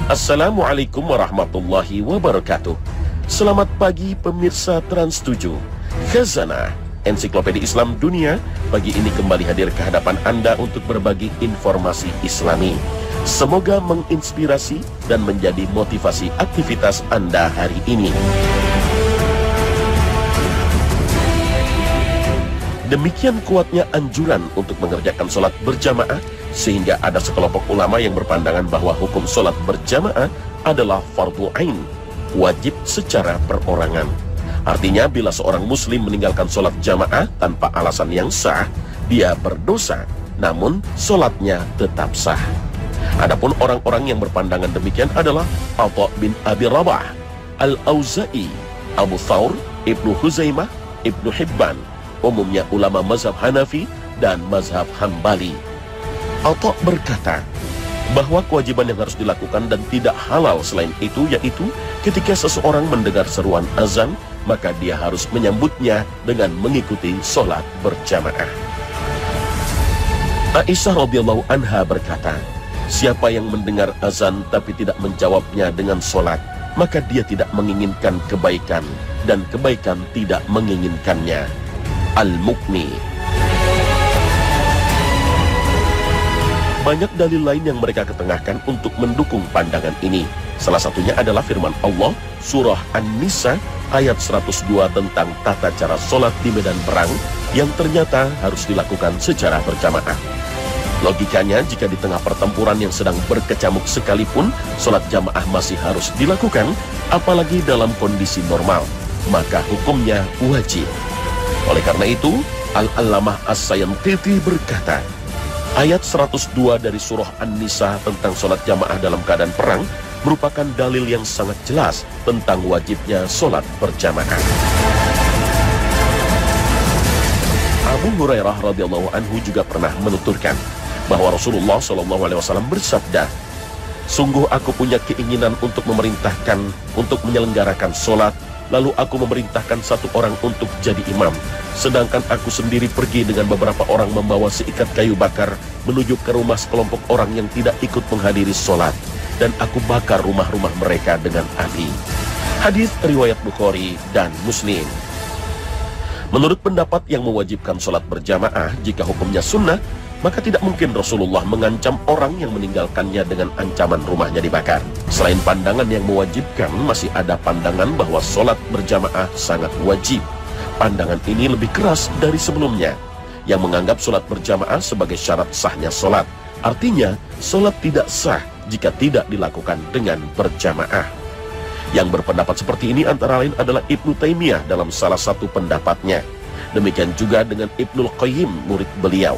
Assalamualaikum warahmatullahi wabarakatuh. Selamat pagi pemirsa Trans 7. Khazanah, Ensiklopedia Islam Dunia, pagi ini kembali hadir ke hadapan Anda untuk berbagi informasi Islami. Semoga menginspirasi dan menjadi motivasi aktivitas Anda hari ini. Demikian kuatnya anjuran untuk mengerjakan sholat berjamaah, sehingga ada sekelompok ulama yang berpandangan bahwa hukum sholat berjamaah adalah fardhu ain, wajib secara perorangan. Artinya bila seorang muslim meninggalkan sholat jamaah tanpa alasan yang sah, dia berdosa, namun sholatnya tetap sah. Adapun orang-orang yang berpandangan demikian adalah Atha bin Abi Rabah, Al-Auza'i, Abu Thawr, Ibnu Huzaimah, Ibnu Hibban, umumnya ulama mazhab Hanafi dan mazhab Hambali. Atha berkata bahwa kewajiban yang harus dilakukan dan tidak halal selain itu, yaitu ketika seseorang mendengar seruan azan, maka dia harus menyambutnya dengan mengikuti sholat berjamaah. Aisyah radhiyallahu anha berkata, siapa yang mendengar azan tapi tidak menjawabnya dengan sholat, maka dia tidak menginginkan kebaikan, dan kebaikan tidak menginginkannya. Al-Muqni. Banyak dalil lain yang mereka ketengahkan untuk mendukung pandangan ini. Salah satunya adalah firman Allah surah An-Nisa ayat 102 tentang tata cara sholat di medan perang yang ternyata harus dilakukan secara berjamaah. Logikanya, jika di tengah pertempuran yang sedang berkecamuk sekalipun sholat jamaah masih harus dilakukan, apalagi dalam kondisi normal, maka hukumnya wajib. Oleh karena itu, Al-Allamah As-Sayanqiti berkata, ayat 102 dari surah An-Nisa tentang sholat jamaah dalam keadaan perang merupakan dalil yang sangat jelas tentang wajibnya sholat berjamaah. Abu Hurairah radhiyallahu anhu juga pernah menuturkan bahwa Rasulullah SAW bersabda, sungguh aku punya keinginan untuk memerintahkan untuk menyelenggarakan sholat, lalu aku memerintahkan satu orang untuk jadi imam, sedangkan aku sendiri pergi dengan beberapa orang membawa seikat kayu bakar menuju ke rumah sekelompok orang yang tidak ikut menghadiri sholat, dan aku bakar rumah-rumah mereka dengan api. Hadis riwayat Bukhari dan Muslim. Menurut pendapat yang mewajibkan sholat berjamaah, jika hukumnya sunnah, maka tidak mungkin Rasulullah mengancam orang yang meninggalkannya dengan ancaman rumahnya dibakar. Selain pandangan yang mewajibkan, masih ada pandangan bahwa sholat berjamaah sangat wajib. Pandangan ini lebih keras dari sebelumnya, yang menganggap sholat berjamaah sebagai syarat sahnya sholat. Artinya, sholat tidak sah jika tidak dilakukan dengan berjamaah. Yang berpendapat seperti ini antara lain adalah Ibnu Taimiyah dalam salah satu pendapatnya. Demikian juga dengan Ibnul Qayyim, murid beliau.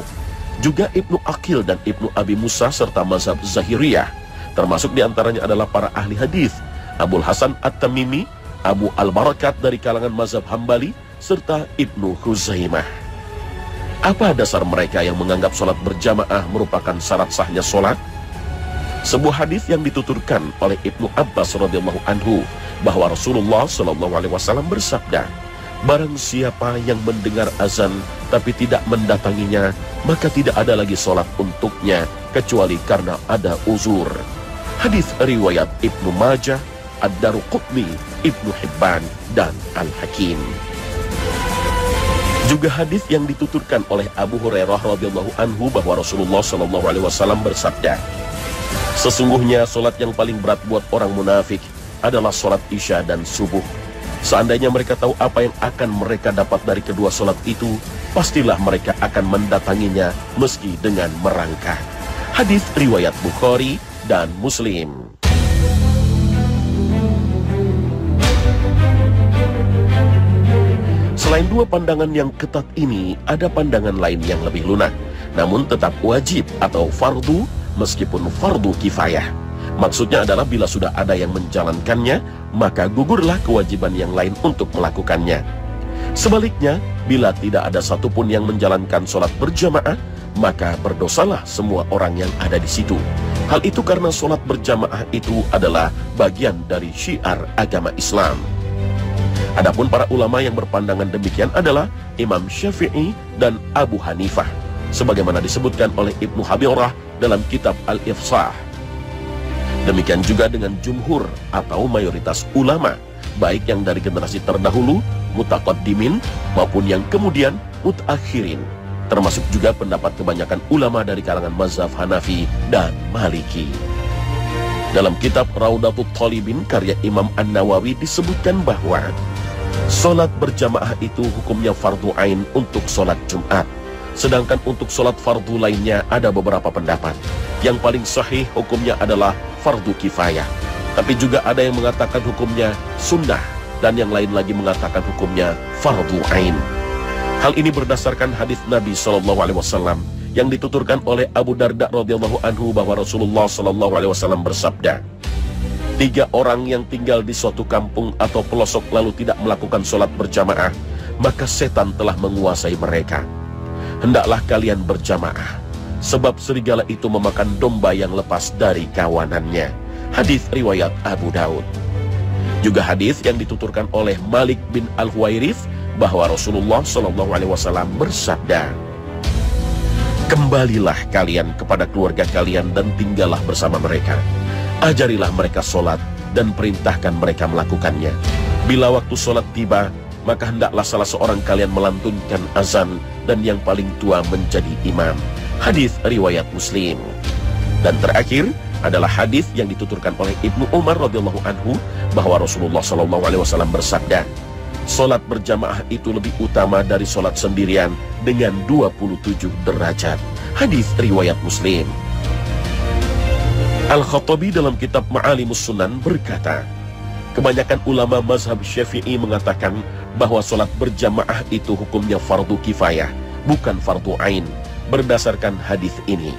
Juga Ibnu Aqil dan Ibnu Abi Musa serta mazhab Zahiriyah. Termasuk diantaranya adalah para ahli hadis, Abul Hasan At-Tamimi, Abu Al-Barakat dari kalangan mazhab Hambali, serta Ibnu Huzaimah. Apa dasar mereka yang menganggap sholat berjamaah merupakan syarat sahnya sholat? Sebuah hadis yang dituturkan oleh Ibnu Abbas radhiyallahu anhu bahwa Rasulullah SAW bersabda, barang siapa yang mendengar azan tapi tidak mendatanginya, maka tidak ada lagi sholat untuknya kecuali karena ada uzur. Hadis riwayat Ibnu Majah, Ad-Daruqutni, Ibnu Hibban, dan Al-Hakim. Juga hadis yang dituturkan oleh Abu Hurairah radhiyallahu anhu bahwa Rasulullah SAW bersabda, sesungguhnya sholat yang paling berat buat orang munafik adalah sholat isya dan subuh. Seandainya mereka tahu apa yang akan mereka dapat dari kedua sholat itu, pastilah mereka akan mendatanginya meski dengan merangkak. Hadis riwayat Bukhari dan Muslim. Selain dua pandangan yang ketat ini, ada pandangan lain yang lebih lunak, namun tetap wajib atau fardu meskipun fardu kifayah. Maksudnya adalah bila sudah ada yang menjalankannya, maka gugurlah kewajiban yang lain untuk melakukannya. Sebaliknya, bila tidak ada satupun yang menjalankan sholat berjamaah, maka berdosalah semua orang yang ada di situ. Hal itu karena sholat berjamaah itu adalah bagian dari syiar agama Islam. Adapun para ulama yang berpandangan demikian adalah Imam Syafi'i dan Abu Hanifah, sebagaimana disebutkan oleh Ibnu Habirah dalam kitab Al-Ifsah. Demikian juga dengan jumhur atau mayoritas ulama, baik yang dari generasi terdahulu, mutaqaddimin, maupun yang kemudian mutakhirin, termasuk juga pendapat kebanyakan ulama dari kalangan mazhab Hanafi dan Maliki. Dalam kitab Raudatul Thalibin karya Imam An-Nawawi disebutkan bahwa sholat berjamaah itu hukumnya fardu ain untuk sholat Jumat. Sedangkan untuk sholat fardu lainnya ada beberapa pendapat. Yang paling sahih hukumnya adalah fardu kifayah. Tapi juga ada yang mengatakan hukumnya sunnah, dan yang lain lagi mengatakan hukumnya fardu ain. Hal ini berdasarkan hadis Nabi SAW yang dituturkan oleh Abu Darda radhiyallahu anhu bahwa Rasulullah SAW bersabda, 3 orang yang tinggal di suatu kampung atau pelosok lalu tidak melakukan sholat berjamaah, maka setan telah menguasai mereka. Hendaklah kalian berjamaah, sebab serigala itu memakan domba yang lepas dari kawanannya. Hadis riwayat Abu Daud. Juga hadis yang dituturkan oleh Malik bin Al-Huwairith bahwa Rasulullah SAW bersabda, kembalilah kalian kepada keluarga kalian dan tinggallah bersama mereka. Ajarilah mereka sholat dan perintahkan mereka melakukannya. Bila waktu sholat tiba, maka hendaklah salah seorang kalian melantunkan azan dan yang paling tua menjadi imam. Hadis riwayat Muslim. Dan terakhir adalah hadis yang dituturkan oleh Ibnu Umar radhiyallahu anhu bahwa Rasulullah SAW bersabda, sholat berjamaah itu lebih utama dari sholat sendirian dengan 27 derajat. Hadis riwayat Muslim. Al-Khattabi dalam kitab Ma'alimus Sunan berkata, kebanyakan ulama mazhab Syafi'i mengatakan bahwa sholat berjamaah itu hukumnya fardu kifayah, bukan fardu ain, berdasarkan hadis ini.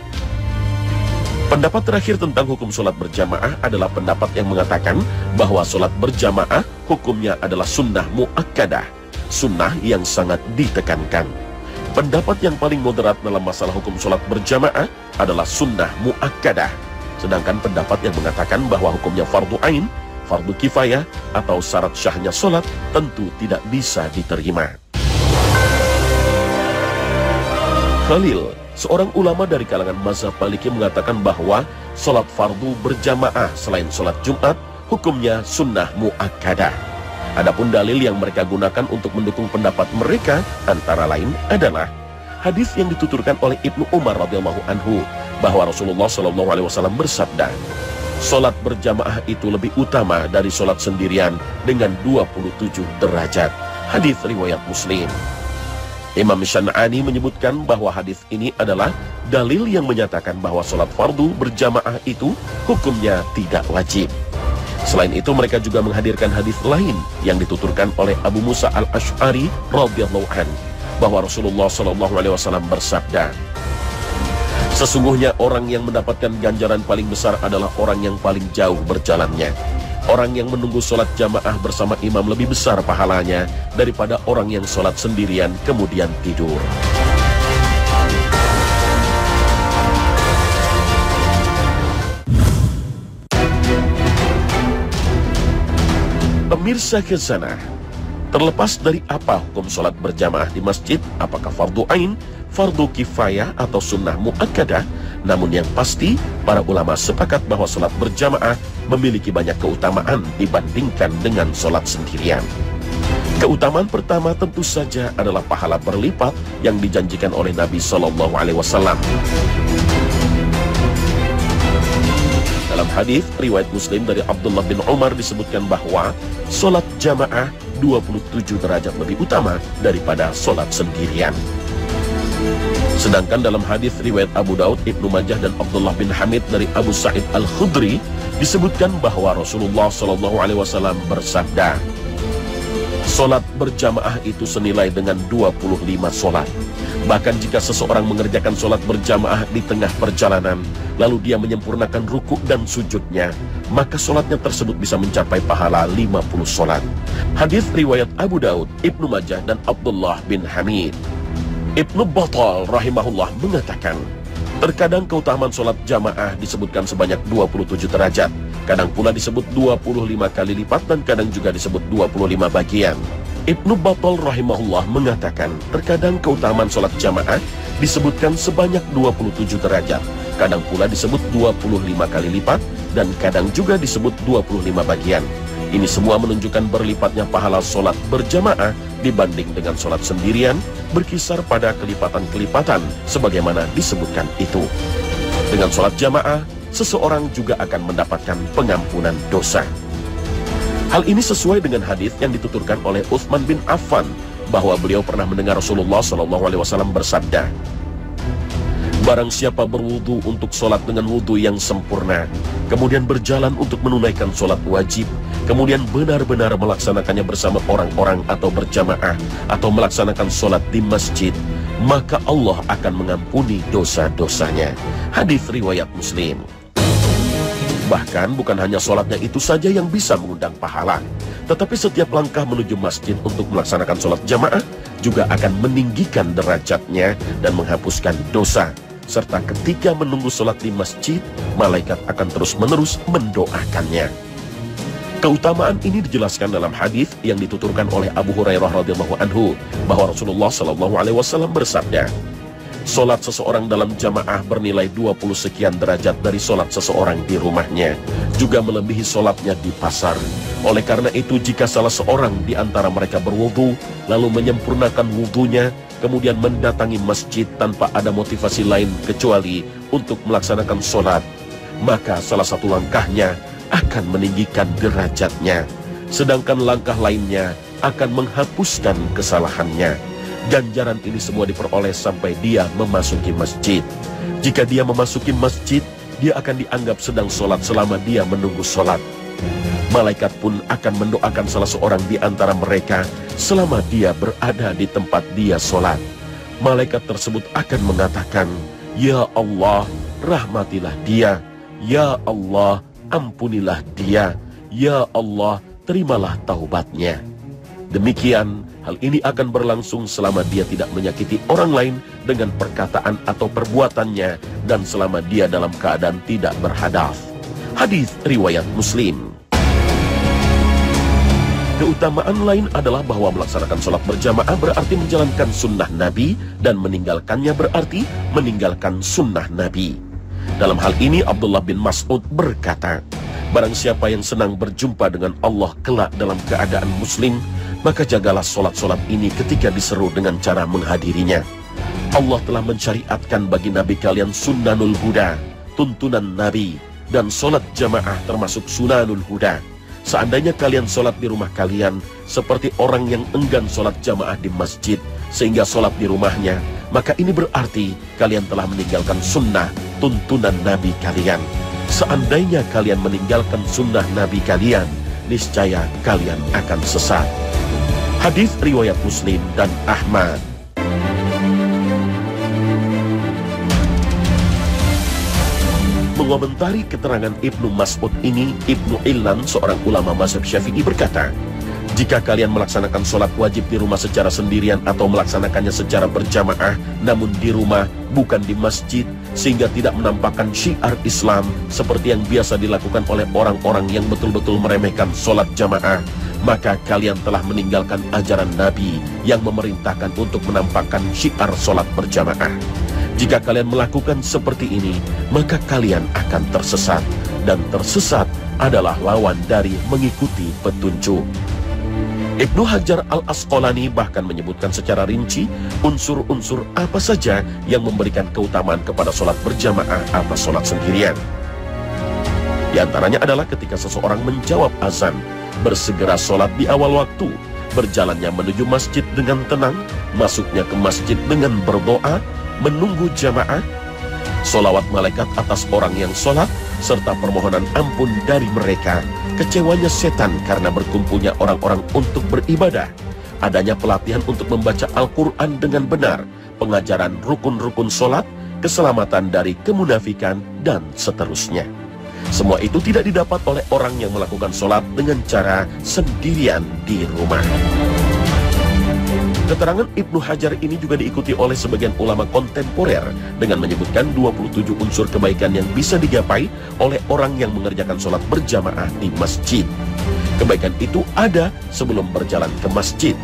Pendapat terakhir tentang hukum sholat berjamaah adalah pendapat yang mengatakan bahwa sholat berjamaah hukumnya adalah sunnah mu'akkadah, sunnah yang sangat ditekankan. Pendapat yang paling moderat dalam masalah hukum sholat berjamaah adalah sunnah mu'akkadah. Sedangkan pendapat yang mengatakan bahwa hukumnya fardu ain, fardu kifayah, atau syarat syahnya sholat tentu tidak bisa diterima. Khalil, seorang ulama dari kalangan mazhab Maliki, mengatakan bahwa sholat fardu berjamaah selain sholat Jumat hukumnya sunnah mu'akkadah. Adapun dalil yang mereka gunakan untuk mendukung pendapat mereka antara lain adalah hadis yang dituturkan oleh Ibnu Umar radhiyallahu anhu bahwa Rasulullah SAW bersabda, sholat berjamaah itu lebih utama dari sholat sendirian dengan 27 derajat. Hadis riwayat Muslim. Imam Syan'ani menyebutkan bahwa hadis ini adalah dalil yang menyatakan bahwa sholat fardu berjamaah itu hukumnya tidak wajib. Selain itu mereka juga menghadirkan hadis lain yang dituturkan oleh Abu Musa al-Ash'ari radhiyallahu anhu bahwa Rasulullah SAW bersabda, sesungguhnya orang yang mendapatkan ganjaran paling besar adalah orang yang paling jauh berjalannya. Orang yang menunggu sholat jamaah bersama imam lebih besar pahalanya daripada orang yang sholat sendirian kemudian tidur. Pemirsa khazanah, terlepas dari apa hukum sholat berjamaah di masjid, apakah fardu ain, fardu kifayah, atau sunnah mu'akkadah, namun yang pasti para ulama sepakat bahwa sholat berjamaah memiliki banyak keutamaan dibandingkan dengan sholat sendirian. Keutamaan pertama tentu saja adalah pahala berlipat yang dijanjikan oleh Nabi SAW. Dalam hadis riwayat Muslim dari Abdullah bin Umar disebutkan bahwa sholat jamaah 27 derajat lebih utama daripada sholat sendirian. Sedangkan dalam hadis riwayat Abu Daud, Ibnu Majah, dan Abdullah bin Hamid dari Abu Sa'id Al-Khudri disebutkan bahwa Rasulullah SAW bersabda, sholat berjamaah itu senilai dengan 25 sholat. Bahkan jika seseorang mengerjakan sholat berjamaah di tengah perjalanan, lalu dia menyempurnakan rukuk dan sujudnya, maka sholatnya tersebut bisa mencapai pahala 50 sholat. Hadis riwayat Abu Daud, Ibnu Majah, dan Abdullah bin Hamid. Ibnu Battal rahimahullah mengatakan, terkadang keutamaan sholat jamaah disebutkan sebanyak 27 derajat, kadang pula disebut 25 kali lipat, dan kadang juga disebut 25 bagian. Ibnu Battal rahimahullah mengatakan, terkadang keutamaan sholat jamaah disebutkan sebanyak 27 derajat, kadang pula disebut 25 kali lipat, dan kadang juga disebut 25 bagian. Ini semua menunjukkan berlipatnya pahala sholat berjamaah dibanding dengan sholat sendirian, berkisar pada kelipatan-kelipatan sebagaimana disebutkan itu. Dengan sholat jamaah, seseorang juga akan mendapatkan pengampunan dosa. Hal ini sesuai dengan hadis yang dituturkan oleh Utsman bin Affan, bahwa beliau pernah mendengar Rasulullah SAW bersabda, "Barang siapa berwudu untuk sholat dengan wudu yang sempurna, kemudian berjalan untuk menunaikan sholat wajib, kemudian benar-benar melaksanakannya bersama orang-orang atau berjamaah, atau melaksanakan sholat di masjid, maka Allah akan mengampuni dosa-dosanya." Hadis riwayat Muslim. Bahkan bukan hanya sholatnya itu saja yang bisa mengundang pahala, tetapi setiap langkah menuju masjid untuk melaksanakan sholat jamaah juga akan meninggikan derajatnya dan menghapuskan dosa. Serta ketika menunggu sholat di masjid, malaikat akan terus-menerus mendoakannya. Keutamaan ini dijelaskan dalam hadis yang dituturkan oleh Abu Hurairah radhiyallahu anhu, bahwa Rasulullah SAW bersabda, "Sholat seseorang dalam jamaah bernilai 20 sekian derajat dari sholat seseorang di rumahnya, juga melebihi sholatnya di pasar. Oleh karena itu, jika salah seorang di antara mereka berwudu, lalu menyempurnakan wudunya, kemudian mendatangi masjid tanpa ada motivasi lain kecuali untuk melaksanakan sholat, maka salah satu langkahnya akan meninggikan derajatnya, sedangkan langkah lainnya akan menghapuskan kesalahannya. Ganjaran ini semua diperoleh sampai dia memasuki masjid. Jika dia memasuki masjid, dia akan dianggap sedang sholat selama dia menunggu sholat. Malaikat pun akan mendoakan salah seorang di antara mereka selama dia berada di tempat dia sholat. Malaikat tersebut akan mengatakan, "Ya Allah, rahmatilah dia. Ya Allah, ampunilah dia. Ya Allah, terimalah taubatnya." Demikian, hal ini akan berlangsung selama dia tidak menyakiti orang lain dengan perkataan atau perbuatannya, dan selama dia dalam keadaan tidak berhadas. Hadis riwayat Muslim. Keutamaan lain adalah bahwa melaksanakan sholat berjamaah berarti menjalankan sunnah Nabi, dan meninggalkannya berarti meninggalkan sunnah Nabi. Dalam hal ini Abdullah bin Mas'ud berkata, "Barang siapa yang senang berjumpa dengan Allah kelak dalam keadaan muslim, maka jagalah sholat-sholat ini ketika diseru dengan cara menghadirinya. Allah telah mensyariatkan bagi Nabi kalian sunnanul huda, tuntunan Nabi, dan sholat jamaah termasuk sunanul huda. Seandainya kalian sholat di rumah kalian seperti orang yang enggan sholat jamaah di masjid, sehingga sholat di rumahnya, maka ini berarti kalian telah meninggalkan sunnah, tuntunan Nabi kalian. Seandainya kalian meninggalkan sunnah Nabi kalian, niscaya kalian akan sesat." Hadis riwayat Muslim dan Ahmad. Mengomentari keterangan Ibnu Mas'ud ini, Ibnu Illan, seorang ulama mazhab Syafi'i, berkata, "Jika kalian melaksanakan sholat wajib di rumah secara sendirian atau melaksanakannya secara berjamaah, namun di rumah bukan di masjid, sehingga tidak menampakkan syiar Islam seperti yang biasa dilakukan oleh orang-orang yang betul-betul meremehkan sholat jamaah, maka kalian telah meninggalkan ajaran Nabi yang memerintahkan untuk menampakkan syiar sholat berjamaah. Jika kalian melakukan seperti ini, maka kalian akan tersesat, dan tersesat adalah lawan dari mengikuti petunjuk." Ibnu Hajar al-Asqalani bahkan menyebutkan secara rinci unsur-unsur apa saja yang memberikan keutamaan kepada sholat berjamaah atas sholat sendirian. Di antaranya adalah ketika seseorang menjawab azan, bersegera sholat di awal waktu, berjalannya menuju masjid dengan tenang, masuknya ke masjid dengan berdoa, menunggu jamaah, sholawat malaikat atas orang yang sholat, serta permohonan ampun dari mereka, kecewanya setan karena berkumpulnya orang-orang untuk beribadah, adanya pelatihan untuk membaca Al-Quran dengan benar, pengajaran rukun-rukun sholat, keselamatan dari kemunafikan, dan seterusnya. Semua itu tidak didapat oleh orang yang melakukan sholat dengan cara sendirian di rumah. Keterangan Ibnu Hajar ini juga diikuti oleh sebagian ulama kontemporer dengan menyebutkan 27 unsur kebaikan yang bisa digapai oleh orang yang mengerjakan sholat berjamaah di masjid. Kebaikan itu ada sebelum berjalan ke masjid.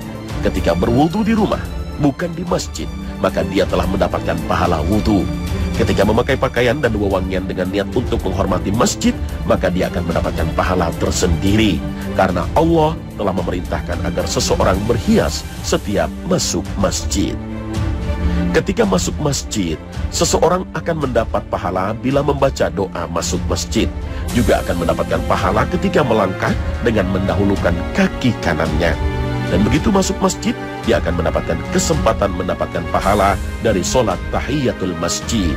ketika berwudu di rumah, bukan di masjid, maka dia telah mendapatkan pahala wudu. Ketika memakai pakaian dan wewangian dengan niat untuk menghormati masjid, maka dia akan mendapatkan pahala tersendiri. Karena Allah telah memerintahkan agar seseorang berhias setiap masuk masjid. Ketika masuk masjid, seseorang akan mendapat pahala bila membaca doa masuk masjid. Juga akan mendapatkan pahala ketika melangkah dengan mendahulukan kaki kanannya. Dan begitu masuk masjid, dia akan mendapatkan kesempatan mendapatkan pahala dari sholat tahiyatul masjid.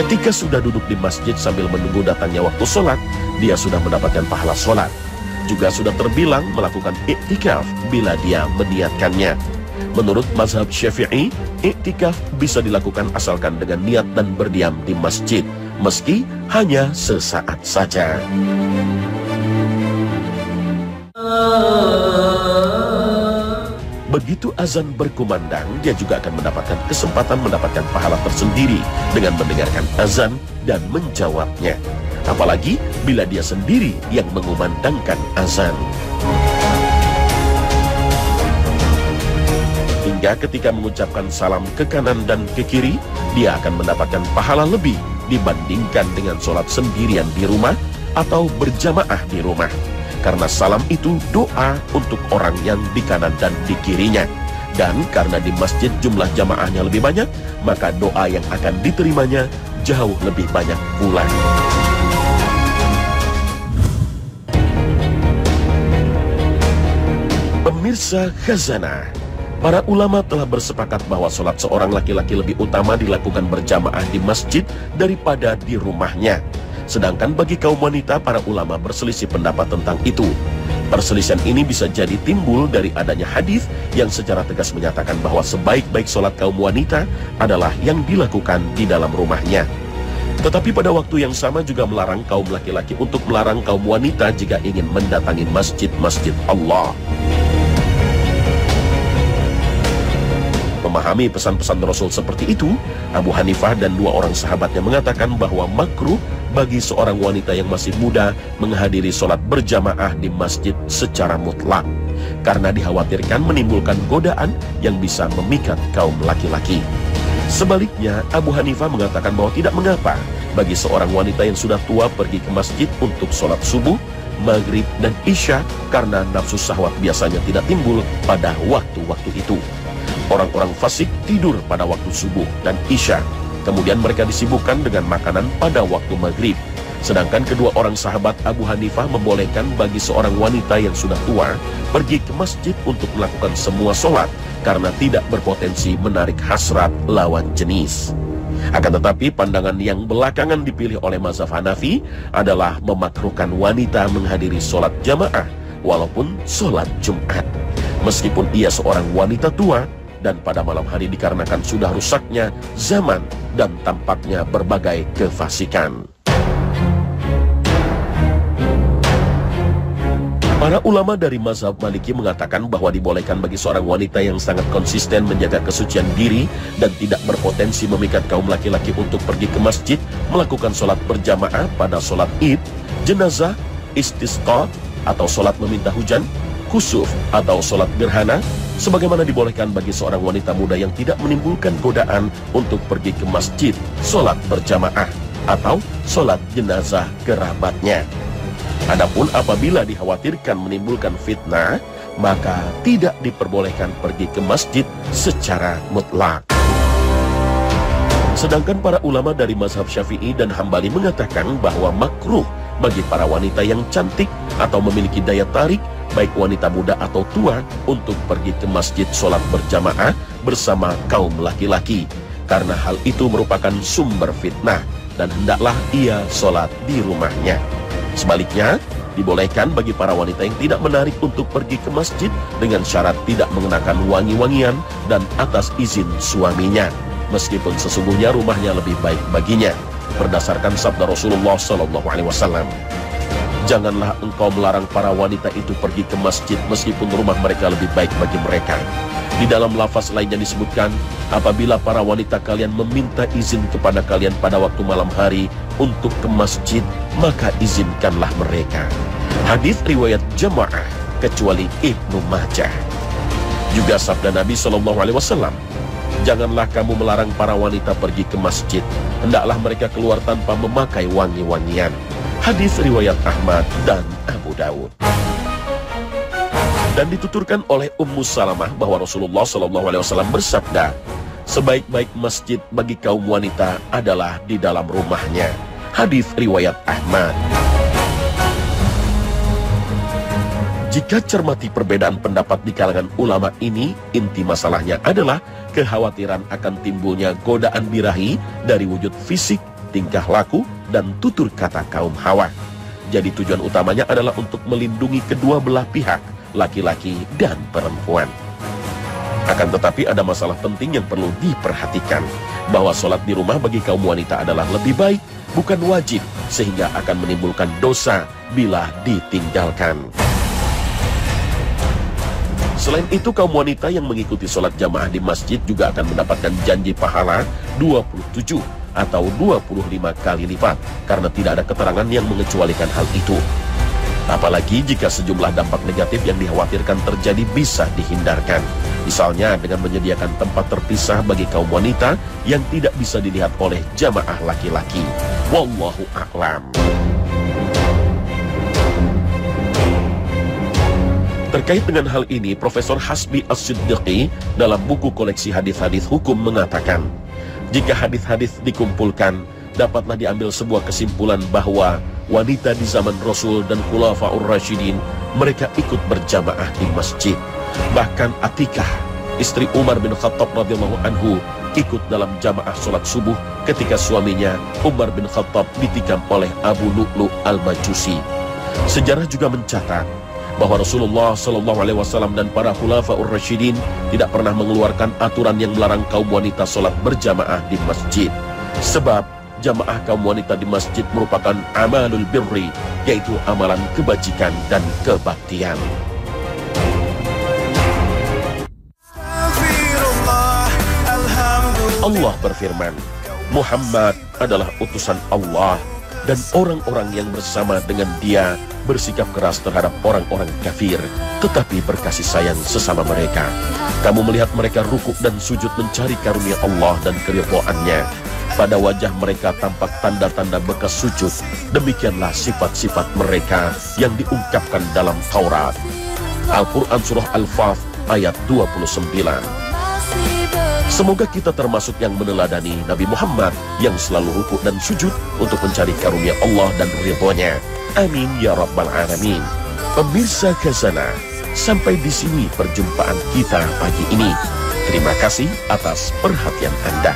Ketika sudah duduk di masjid sambil menunggu datangnya waktu sholat, dia sudah mendapatkan pahala sholat. Juga sudah terbilang melakukan iktikaf bila dia meniatkannya. Menurut mazhab Syafi'i, iktikaf bisa dilakukan asalkan dengan niat dan berdiam di masjid, meski hanya sesaat saja. Begitu azan berkumandang, dia juga akan mendapatkan kesempatan mendapatkan pahala tersendiri dengan mendengarkan azan dan menjawabnya. Apalagi bila dia sendiri yang mengumandangkan azan. Hingga ketika mengucapkan salam ke kanan dan ke kiri, dia akan mendapatkan pahala lebih dibandingkan dengan sholat sendirian di rumah atau berjamaah di rumah. Karena salam itu doa untuk orang yang di kanan dan di kirinya. Dan karena di masjid jumlah jamaahnya lebih banyak, maka doa yang akan diterimanya jauh lebih banyak pula. Pemirsa Khazanah, para ulama telah bersepakat bahwa sholat seorang laki-laki lebih utama dilakukan berjamaah di masjid daripada di rumahnya. Sedangkan bagi kaum wanita, para ulama berselisih pendapat tentang itu. Perselisihan ini bisa jadi timbul dari adanya hadis yang secara tegas menyatakan bahwa sebaik-baik sholat kaum wanita adalah yang dilakukan di dalam rumahnya. Tetapi pada waktu yang sama juga melarang kaum laki-laki untuk melarang kaum wanita jika ingin mendatangi masjid-masjid Allah. Memahami pesan-pesan Rasul seperti itu, Abu Hanifah dan dua orang sahabatnya mengatakan bahwa makruh bagi seorang wanita yang masih muda menghadiri sholat berjamaah di masjid secara mutlak, karena dikhawatirkan menimbulkan godaan yang bisa memikat kaum laki-laki. Sebaliknya, Abu Hanifah mengatakan bahwa tidak mengapa bagi seorang wanita yang sudah tua pergi ke masjid untuk sholat subuh, maghrib, dan isya, karena nafsu syahwat biasanya tidak timbul pada waktu-waktu itu. Orang-orang fasik tidur pada waktu subuh dan isya. Kemudian mereka disibukkan dengan makanan pada waktu maghrib. Sedangkan kedua orang sahabat Abu Hanifah membolehkan bagi seorang wanita yang sudah tua pergi ke masjid untuk melakukan semua sholat karena tidak berpotensi menarik hasrat lawan jenis. Akan tetapi pandangan yang belakangan dipilih oleh mazhab Hanafi adalah memakruhkan wanita menghadiri sholat jamaah walaupun sholat Jumat. Meskipun ia seorang wanita tua dan pada malam hari dikarenakan sudah rusaknya zaman dan tampaknya berbagai kefasikan. Para ulama dari mazhab Maliki mengatakan bahwa dibolehkan bagi seorang wanita yang sangat konsisten menjaga kesucian diri dan tidak berpotensi memikat kaum laki-laki untuk pergi ke masjid melakukan sholat berjamaah pada sholat id, jenazah, istisqa atau sholat meminta hujan, khusuf atau sholat gerhana, sebagaimana dibolehkan bagi seorang wanita muda yang tidak menimbulkan godaan untuk pergi ke masjid, sholat berjamaah, atau sholat jenazah kerabatnya. Adapun apabila dikhawatirkan menimbulkan fitnah, maka tidak diperbolehkan pergi ke masjid secara mutlak. Sedangkan para ulama dari mazhab Syafi'i dan Hambali mengatakan bahwa makruh bagi para wanita yang cantik atau memiliki daya tarik, baik wanita muda atau tua, untuk pergi ke masjid sholat berjamaah bersama kaum laki-laki, karena hal itu merupakan sumber fitnah dan hendaklah ia sholat di rumahnya. Sebaliknya, dibolehkan bagi para wanita yang tidak menarik untuk pergi ke masjid dengan syarat tidak mengenakan wangi-wangian dan atas izin suaminya, meskipun sesungguhnya rumahnya lebih baik baginya, berdasarkan sabda Rasulullah SAW. Janganlah engkau melarang para wanita itu pergi ke masjid meskipun rumah mereka lebih baik bagi mereka. Di dalam lafaz lainnya disebutkan, apabila para wanita kalian meminta izin kepada kalian pada waktu malam hari untuk ke masjid, maka izinkanlah mereka. Hadis riwayat jamaah kecuali Ibnu Majah. Juga sabda Nabi SAW, janganlah kamu melarang para wanita pergi ke masjid, hendaklah mereka keluar tanpa memakai wangi-wangian. Hadis riwayat Ahmad dan Abu Dawud. Dan dituturkan oleh Ummu Salamah bahwa Rasulullah SAW bersabda, sebaik-baik masjid bagi kaum wanita adalah di dalam rumahnya. Hadis riwayat Ahmad. Jika cermati perbedaan pendapat di kalangan ulama ini, inti masalahnya adalah kekhawatiran akan timbulnya godaan birahi dari wujud fisik, tingkah laku, dan tutur kata kaum hawa. Jadi tujuan utamanya adalah untuk melindungi kedua belah pihak, laki-laki dan perempuan. Akan tetapi ada masalah penting yang perlu diperhatikan, bahwa sholat di rumah bagi kaum wanita adalah lebih baik, bukan wajib, sehingga akan menimbulkan dosa bila ditinggalkan. Selain itu, kaum wanita yang mengikuti sholat jamaah di masjid juga akan mendapatkan janji pahala 27 atau 25 kali lipat, karena tidak ada keterangan yang mengecualikan hal itu. Apalagi jika sejumlah dampak negatif yang dikhawatirkan terjadi bisa dihindarkan. Misalnya dengan menyediakan tempat terpisah bagi kaum wanita yang tidak bisa dilihat oleh jamaah laki-laki. Wallahu a'lam. Terkait dengan hal ini, Profesor Hasbi As-Siddiqi dalam buku koleksi hadis-hadis hukum mengatakan, jika hadis-hadis dikumpulkan, dapatlah diambil sebuah kesimpulan bahwa wanita di zaman Rasul dan Khulafaur Rasyidin, mereka ikut berjamaah di masjid. Bahkan Atikah, istri Umar bin Khattab radhiyallahu anhu, ikut dalam jamaah sholat subuh ketika suaminya Umar bin Khattab ditikam oleh Abu Lu'lu' al-Majusi. Sejarah juga mencatat bahwa Rasulullah SAW dan para Khulafaur Rasyidin tidak pernah mengeluarkan aturan yang melarang kaum wanita sholat berjamaah di masjid. Sebab jamaah kaum wanita di masjid merupakan amalul birri, yaitu amalan kebajikan dan kebaktian. Allah berfirman, Muhammad adalah utusan Allah, dan orang-orang yang bersama dengan dia bersikap keras terhadap orang-orang kafir, tetapi berkasih sayang sesama mereka. Kamu melihat mereka rukuk dan sujud mencari karunia Allah dan keridhaannya. Pada wajah mereka tampak tanda-tanda bekas sujud. Demikianlah sifat-sifat mereka yang diungkapkan dalam Taurat. Al-Quran Surah Al-Fath ayat 29. Semoga kita termasuk yang meneladani Nabi Muhammad yang selalu rukuk dan sujud untuk mencari karunia Allah dan ridhonya. Amin ya rabbal alamin. Pemirsa Khazanah, sampai di sini perjumpaan kita pagi ini. Terima kasih atas perhatian Anda.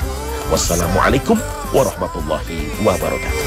Wassalamualaikum warahmatullahi wabarakatuh.